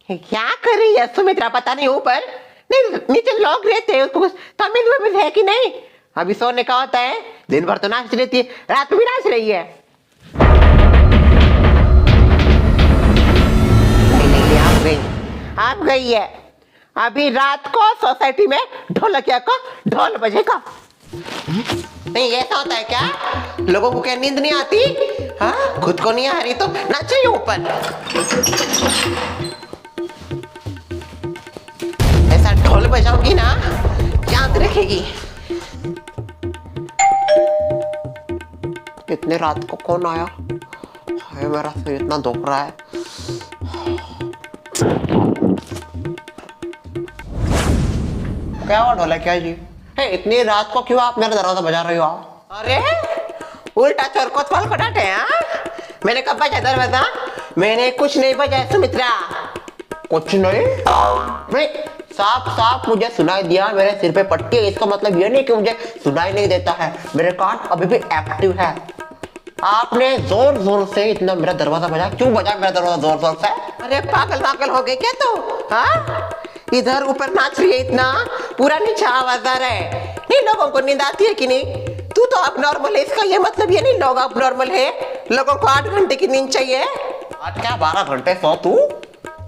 क्या कर रही है सुमित्रा? पता नहीं ऊपर नहीं नीचे लोग रहते हैं, उसको कुछ तमीज वमीज है कि नहीं? अभी सोने का होता है, दिन भर तो नाच लेती है, रात में भी नाच रही है। नहीं, आप गई है। अभी रात को सोसाइटी में ढोलकिया को ढोल बजेगा। नहीं ऐसा होता है क्या? लोगों को क्या नींद नहीं आती? हाँ, खुद को नहीं आ रही तो नाचे ऊपर। ऐसा ढोल बजाऊंगी ना, याद रखेगी। इतने रात को कौन आया? हाय, मेरा सिर इतना दुख रहा है। क्या हुआ ढोलकिया जी? है इतनी रात को क्यों आप मेरा दरवाजा बजा रही हो? अरे उल्टा चोर को फल को डांटे। मैंने कब बजाया दरवाजा? मैंने कुछ नहीं बजाया सुमित्रा। कुछ नहीं? साफ साफ मुझे सुनाई दिया। मेरे सिर पे पट्टी है, इसका मतलब ये नहीं कि मुझे सुनाई नहीं देता है। मेरे कान अभी भी एक्टिव है। आपने जोर जोर से इतना मेरा दरवाजा बजाया। क्यों बजाया मेरा दरवाजा जोर जोर से? अरे पागल पागल हो गए क्या तू? हाँ, इधर ऊपर नाच रही है, इतना पूरा नीचे आवाज आ रहा है। नहीं लोगों को नींद आती है कि नहीं? तू तो अब नॉर्मल है, इसका ये मतलब ये नहीं लोग अब नॉर्मल है। लोगों को 8 घंटे की नींद चाहिए। 8 क्या 12 घंटे सो तू?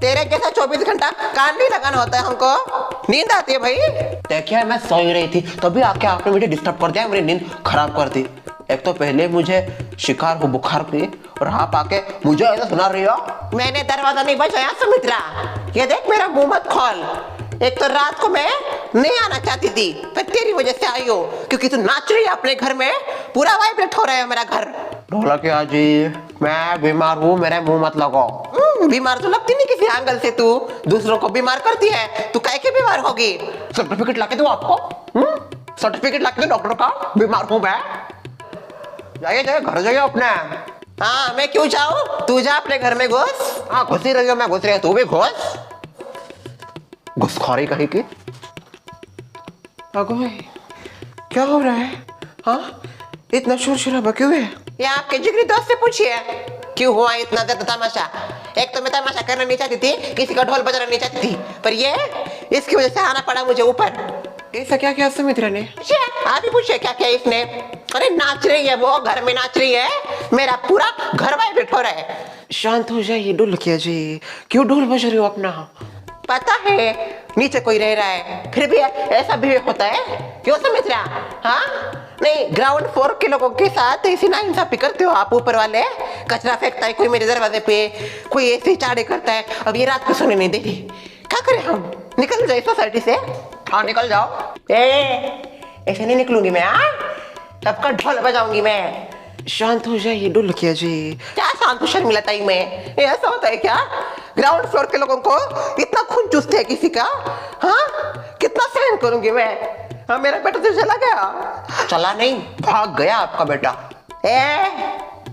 तेरे जैसा 24 घंटा कान नहीं लगाना होता है हमको। नींद आती है भाई। देखिए मैं सो ही रही थी, तभी आके आपने मुझे डिस्टर्ब कर दिया, मेरी नींद खराब कर दी। एक तो पहले मुझे शिकार को बुखार की और आप आके मुझे ऐसा सुना रही हो। मैंने दरवाजा नहीं बजाया सुमित्रा, ये देख मेरा मुंह मत खोल। एक तो रात को मैं नहीं आना चाहती थी, पर तेरी वजह से आई हो, क्योंकि तू नाच रही है अपने घर में, पूरा वाइब्रेट हो रहा है मेरा घर। ढोलकिया जी, मैं बीमार हूँ, मेरे मुंह मत लगाओ। बीमार तो लगती नहीं किसी एंगल से, तू दूसरों को बीमार करती है। तू कैसे बीमार होगी? सर्टिफिकेट लाके दो आपको। सर्टिफिकेट लाके दो डॉक्टर का, बीमार हूँ मैं। जाइए जाइए घर जाइए अपने। हाँ मैं क्यों जाऊँ? तू जा अपने घर में घुस। हाँ घुस ही रही हो, मैं घुस रही हूँ, तू भी घुस। घुसखोरी कहीं की। अगो क्या हो रहा है? हाँ इतना शोर शराबा क्यों है? ये आपके जिगरी दोस्त से पूछिए क्यों हुआ इतना ज्यादा तमाशा। एक तो मैं तमाशा करना नहीं चाहती थी, किसी का ढोल बजाना नहीं चाहती थी, पर ये इसकी वजह से आना पड़ा मुझे ऊपर। ऐसा क्या किया सुमित्रा ने? आप ही पूछिए क्या किया इसने। अरे नाच रही है वो, घर में नाच रही है, मेरा पूरा घर वाइब्रेट हो रहा है। शांत हो जाइए ढोलकिया जी, क्यों ढोल बजा रही हो अपना? पता है नीचे कोई रह रहा है, फिर भी ऐसा भी होता है क्यों सुमित्रा? हाँ नहीं, ग्राउंड फ्लोर के लोगों के साथ ऐसी नाइंसाफी करते हो आप। ऊपर वाले कचरा फेंकता है कोई मेरे दरवाजे पे, कोई ऐसे चाड़े करता है। अब ये रात को सोने नहीं दे रही, क्या करें हम? निकल जाए सोसाइटी से। हाँ निकल जाओ। ऐसे नहीं निकलूंगी मैं। सबका ढोल बजाऊंगी मैं। शांत हो जाइए ढोलकिया जी। क्या शांत शर्मिला ताई में? ऐसा होता है क्या? ग्राउंड फ्लोर के लोगों को इतना खून चूसते हैं किसी का? हाँ कितना सहन करूंगी मैं? हाँ मेरा बेटा तो चला गया। चला नहीं, भाग गया आपका बेटा।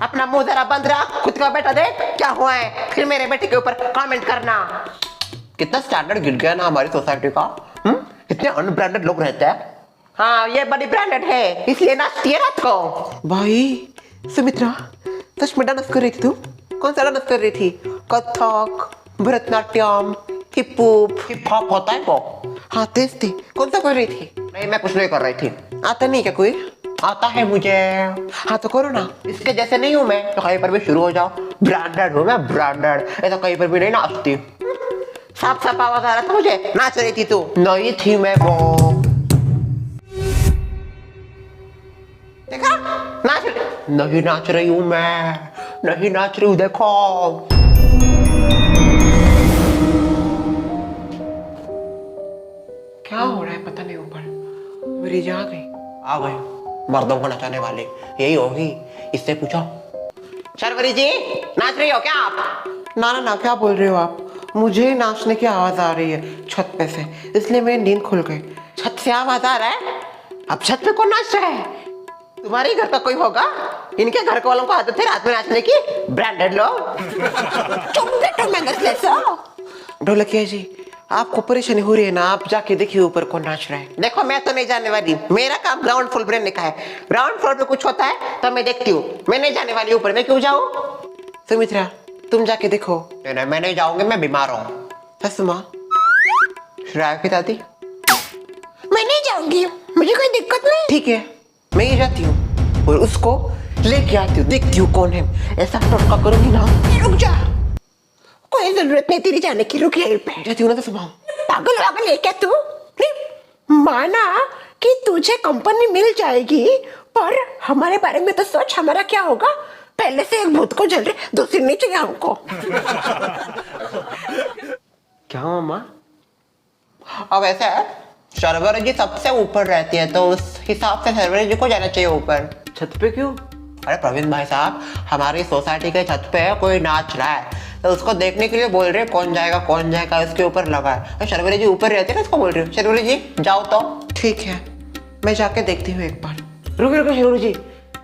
अपना मुंह जरा बंद रख, खुद का बेटा देख क्या हुआ है, फिर मेरे बेटे के ऊपर कमेंट करना। कितना स्टैंडर्ड गिर गया ना हमारी सोसाइटी का। कितने अनब्रांडेड लोग रहते हैं। हाँ ये बड़ी ब्रांडेड है, इसलिए नाचती है रात को। भाई सुमित्रा सच में डांस कर रही थी तू? कौन सा डांस कर रही थी? कथक, भरतनाट्यम, हिप हॉप होता है वो? हाँ तेज थी। कौन सा कर रही थी? नहीं मैं कुछ नहीं कर रही थी। आता नहीं क्या कोई? आता है मुझे। हाँ तो करो ना, इसके जैसे नहीं हूँ मैं तो कहीं पर भी शुरू हो जाओ। ब्रांडेड हूँ मैं, ब्रांडेड। ऐसा कहीं पर भी नहीं नाचती। साफ साफ आवाज आ रहा था मुझे, नाच रही थी तू। नहीं थी मैं वो। देखा नाच नहीं नाच रही हूँ मैं, नहीं नाच रही हूँ, देखो। क्या हो रहा है पता नहीं ऊपर। मेरी जा गई। आ गई मर्दों को नचाने वाले, यही होगी। इससे पूछो। शर्वरी जी नाच रही हो क्या आप? ना ना ना, क्या बोल रहे हो आप? मुझे नाचने की आवाज आ रही है छत पे से, इसलिए मेरी नींद खुल गई। छत से आवाज आ रहा है? अब छत पे कौन नाच रहा है? तुम्हारे घर का कोई होगा। इनके घर के वालों को आदत है रात में नाचने की, ब्रांडेड लोग। ढोलकिया जी आपको परेशानी हो रही है ना, आप जाके देखिए ऊपर कौन नाच रहा है। देखो मैं तो नहीं जाने वाली, मेरा काम ग्राउंड फ्लोर ब्रेन लिखा है। ग्राउंड फ्लोर पे कुछ होता है तो मैं देखती हूँ, मैं नहीं जाने वाली ऊपर। मैं क्यों जाऊँ? सुमित्रा तुम जाके देखो। नहीं मैं नहीं जाऊंगी, मैं बीमार हूँ। तस्मा शराब की दादी, मैं नहीं जाऊंगी, मुझे कोई दिक्कत नहीं। ठीक है मैं ही जाती हूँ और उसको लेके आती हूँ, देखती हूँ कौन है। ऐसा टटका करूंगी ना। रुक जा, कोई जरूरत नहीं तेरी जाने की, रुक यहीं पे। जाती हूँ ना तस्मा। पागल वागल है क्या तू? माना कि तुझे कंपनी मिल जाएगी, पर हमारे बारे में तो सोच, हमारा क्या होगा? पहले से एक भूत को जल रहे, दूसरी नहीं चाहिए हमको। क्या मामा? अब ऐसा है, शर्वरी जी सबसे ऊपर रहती है, तो उस हिसाब से शर्वरी जी को जाना चाहिए ऊपर। छत पे क्यों? अरे प्रवीण भाई साहब, हमारी सोसाइटी के छत पे कोई नाच रहा है, तो उसको देखने के लिए बोल रहे कौन जाएगा इसके ऊपर लगा है। तो शर्वरी जी ऊपर रहती है ना, इसको बोल रही हूँ शर्वरी जी जाओ तो। ठीक है मैं जाके देखती हूँ एक बार। रुको रुको शर्वरी जी,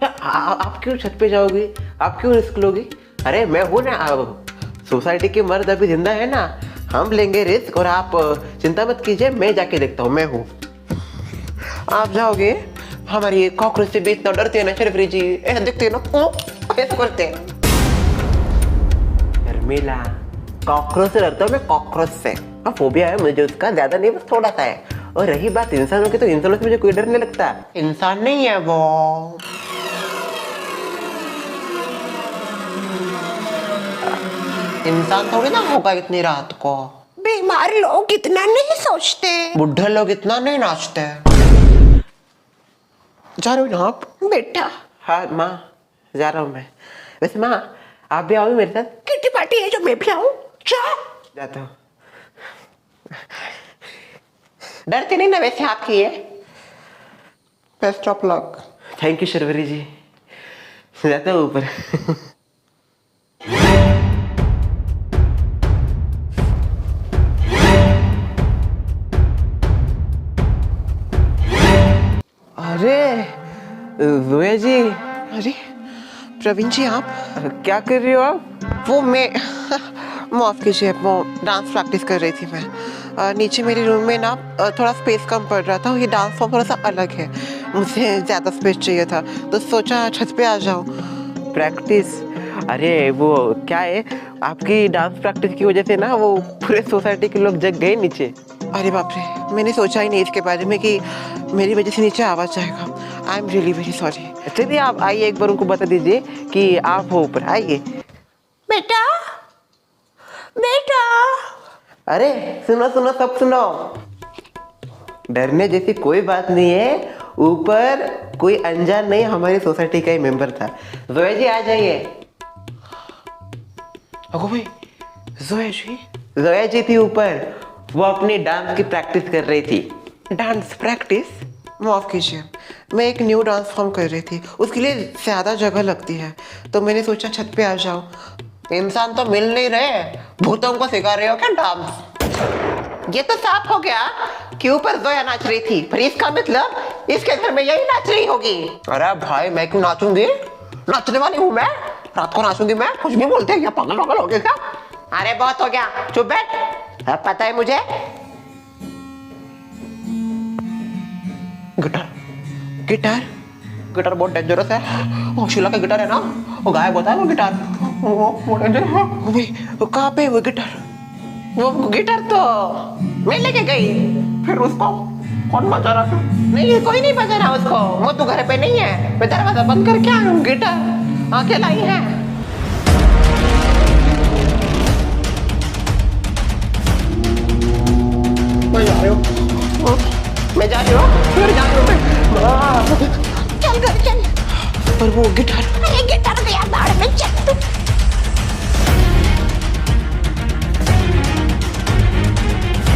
आप क्यों छत पे जाओगी? आप क्यों रिस्क लोगी? अरे मैं हूँ ना, सोसाइटी के मर्द अभी जिंदा है ना, हम लेंगे रिस्क और आप चिंता मत कीजिए, मैं जाके देखता हूँ, मैं हूँ। आप जाओगे? हमारी कॉकरोच से भी इतना डरते हैं ना शर्वरी जी, ऐसा दिखते हैं ना, ऐसा करते हैं। शर्मिला, कॉकरोच से डरता हूँ मैं, कॉकरोच से। हाँ फोबिया है मुझे उसका, ज्यादा नहीं बस थोड़ा सा है। और रही बात इंसानों की, तो इंसानों से मुझे कोई डर नहीं लगता, इंसान नहीं है वो। इंसान थोड़ी ना होगा इतनी रात को। बीमार लोग इतना नहीं सोचते, बुढ़े लोग इतना नहीं नाचते। जा रहे हो ना आप? बेटा हाँ माँ जा रहा हूँ मैं। वैसे माँ आप भी आओगे मेरे साथ? किटी पार्टी है जो मैं भी आऊं? जा। जाता हूँ। डरते नहीं ना वैसे आपकी ये? Best of luck. Thank you Sharvari ji, जाता हूँ ऊपर। अरे जोया जी। अरे प्रवीण जी आप क्या कर रही हो आप? वो मैं माफ कीजिए, वो डांस प्रैक्टिस कर रही थी मैं। नीचे मेरे रूम में ना थोड़ा स्पेस कम पड़ रहा था, ये डांस फॉर्म थोड़ा सा अलग है, मुझे ज़्यादा स्पेस चाहिए था, तो सोचा छत पे आ जाऊँ। प्रैक्टिस? अरे वो क्या है, आपकी डांस प्रैक्टिस की वजह से ना वो पूरे सोसाइटी के लोग जग गए नीचे। अरे बाप रे, मैंने सोचा ही नहीं इसके बारे में कि मेरी वजह से नीचे आवाज जाएगा। I am really very sorry. चलिए आप आइए, एक बार उनको बता दीजिए कि आप हो ऊपर, आइए। बेटा बेटा। अरे सुनो सुनो सब सुनो, डरने जैसी कोई बात नहीं है, ऊपर कोई अनजान नहीं, हमारी सोसाइटी का ही मेंबर था। जोया जी आ जाइए। अगो भाई जोया जी थी ऊपर, वो अपनी डांस की प्रैक्टिस कर रही थी। Dance practice? माफ कीजिए, मैं एक न्यू डांस फॉर्म कर रही थी, उसके लिए ज़्यादा जगह लगती है, तो मैंने सोचा छत पे आ जाओ। इंसान तो मिल नहीं रहे, भूतों को सिखा रहे हो क्या डांस? ये तो साफ हो गया कि ऊपर जोया नाच रही थी, पर इसका मतलब इसके घर में यही नाच रही होगी। अरे भाई मैं क्यों नाचूंगी, नाचने वाली हूँ मैं, रात को नाचूंगी मैं, कुछ भी बोलते हैं, पागल पागल हो गया क्या? अरे बहुत हो गया, चुप बैठ, अब पता है मुझे। गिटार गिटार गिटार बहुत डेंजरस है, वो शीला का गिटार है ना, वो गायब होता है वो गिटार, वो डेंजर है। वो कहाँ पे वो गिटार? वो गिटार तो मैं लेके गई, फिर उसको कौन बजा रहा था? नहीं कोई नहीं बजा रहा उसको, वो तो घर पे नहीं है, मैं दरवाजा बंद करके आई हूँ, गिटार अकेला ही है। मैं जा रही हूँ, मैं जा रही हूँ, फिर जा रही हूँ मैं। चल घर चल। पर वो गिटार? अरे गिटार गया बाहर में, चल तू।